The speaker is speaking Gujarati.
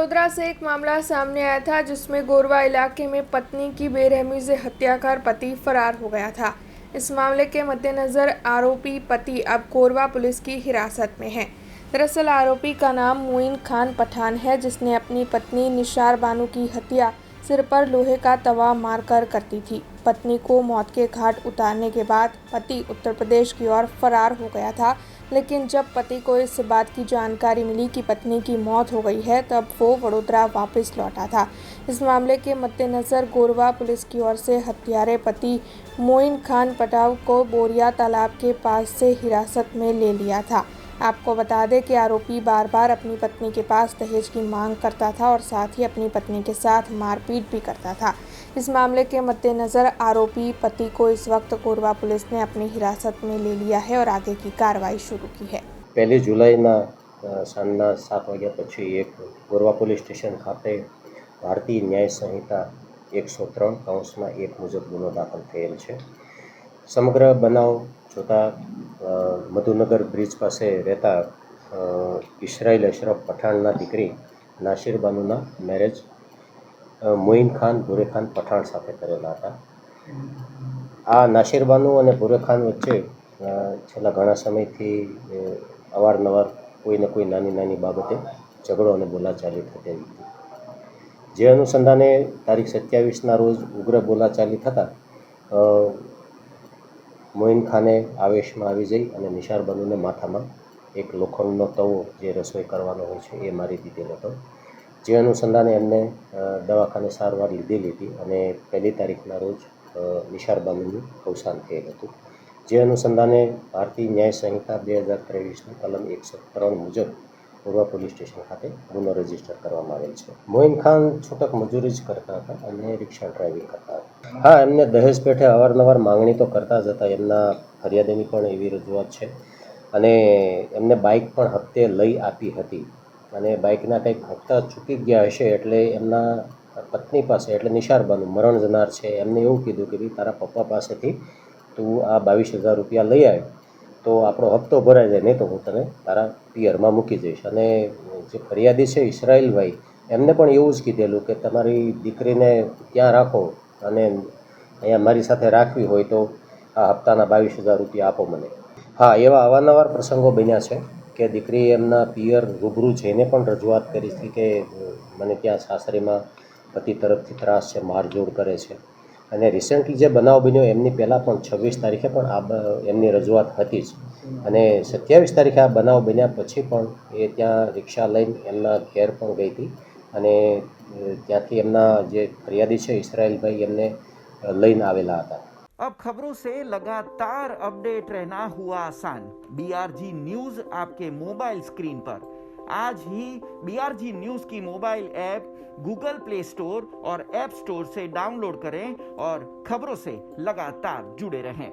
वडोदरा से एक मामला सामने आया था जिसमें गोरवा इलाके में पत्नी की बेरहमी से हत्या कर पति फरार हो गया था। इस मामले के मद्देनजर आरोपी पति अब गोरवा पुलिस की हिरासत में है। दरअसल आरोपी का नाम मोइन खान पठान है, जिसने अपनी पत्नी निशार बानो की हत्या सिर पर लोहे का तवा मारकर करती थी। पत्नी को मौत के घाट उतारने के बाद पति उत्तर प्रदेश की ओर फरार हो गया था, लेकिन जब पति को इस बात की जानकारी मिली कि पत्नी की मौत हो गई है, तब वो वडोदरा वापस लौटा था। इस मामले के मद्देनजर गोरवा पुलिस की ओर से हत्यारे पति मोइन खान पठान को बोरिया तालाब के पास से हिरासत में ले लिया था। आपको बता दें कि आरोपी बार बार अपनी पत्नी के पास दहेज की मांग करता था और साथ ही अपनी पत्नी के साथ मारपीट भी करता था। इस मामले के मद्देनजर आरोपी पति को इस वक्त गोरवा पुलिस ने अपनी हिरासत में ले लिया है और आगे की कार्रवाई शुरू की है। 1 जुलाईना સાંજના 7 વાગ્યા પછી એક ગોરવા પોલીસ સ્ટેશન ખાતે ભારતીય ન્યાય સંહિતા 103(1) મુજબ ગુનો દાખલ થયેલ છે। સમગ્ર બનાવ જોતા મધુનગર બ્રિજ પાસે રહેતા ઇસરાઈલ અશરફ પઠાણના દીકરી નાસિર બાનુના મેરેજ મોઇન ખાન ભૂરે ખાન પઠાણ સાથે કરેલા હતા। આ નાસિર બાનુ અને ભૂરે ખાન વચ્ચે છેલ્લા ઘણા સમયથી અવારનવાર કોઈ ને કોઈ નાની નાની બાબતે ઝઘડો અને બોલાચાલી થતી હતી, જે અનુસંધાને તારીખ 27ના રોજ ઉગ્ર બોલાચાલી થતાં મોઇન ખાને આવેશમાં આવી જઈ અને નિશાર બાનુને માથામાં એક લોખંડનો તવો જે રસોઈ કરવાનો હોય છે એ મારી દીધેલો હતો, જે અનુસંધાને એમને દવાખાને સારવાર લીધેલી હતી અને 1 તારીખના રોજ નિશાર બાનુનું અવસાન થયેલ હતું, જે અનુસંધાને ભારતીય ન્યાય સંહિતા 2023ની કલમ 103 મુજબ ગોરવા પોલીસ સ્ટેશન ખાતે ગુનો રજીસ્ટર કરવામાં આવેલ છે। મોઇન ખાન છૂટક મજૂરી જ કરતા હતા અને રિક્ષા ડ્રાઇવિંગ કરતા હતા। હા, એમને દહેજ પેઠે અવારનવાર માંગણી તો કરતા જ હતા। એમના ફરિયાદીની પણ એવી રજૂઆત છે અને એમને બાઇક પણ હપ્તે લઈ આપી હતી અને બાઇકના કંઈક હપ્તા ચૂકી ગયા હશે એટલે એમના પત્ની પાસે એટલે નિશાર બાનુ મરણ જનાર છે એમને એવું કીધું કે ભાઈ તારા પપ્પા પાસેથી તું આ 22,000 રૂપિયા લઈ આવ તો આપણો હપ્તો ભરાઈ જાય, નહીં તો હું તને તારા પિયરમાં મૂકી જઈશ। અને જે ફરિયાદી છે ઇસરાઈલભાઈ એમને પણ એવું જ કીધેલું કે તમારી દીકરીને ત્યાં રાખો અને અહીંયા મારી સાથે રાખવી હોય તો આ હપ્તાના 22,000 રૂપિયા આપો મને। હા, એવા અવારનવાર પ્રસંગો બન્યા છે કે દીકરીએ એમના પિયર રૂબરૂ જઈને પણ રજૂઆત કરી હતી કે મને ત્યાં સાસરીમાં પતિ તરફથી ત્રાસ છે, મારઝોડ કરે છે। અને રિસેન્ટલી જે બનાવ બન્યો એમની પહેલાં પણ 26 તારીખે પણ આ એમની રજૂઆત હતી જ અને 27 તારીખે આ બનાવ બન્યા પછી પણ એ ત્યાં રિક્ષા લઈને એમના ઘેર પણ ગઈ હતી અને ત્યાંથી એમના જે ફરિયાદી છે ઇસરાઈલભાઈ એમને લઈને આવેલા હતા। अब खबरों से लगातार अपडेट रहना हुआ आसान। बीआरजी न्यूज आपके मोबाइल स्क्रीन पर। आज ही बीआरजी न्यूज की mobile app Google play store और ऐप स्टोर से डाउनलोड करें और खबरों से लगातार जुड़े रहें।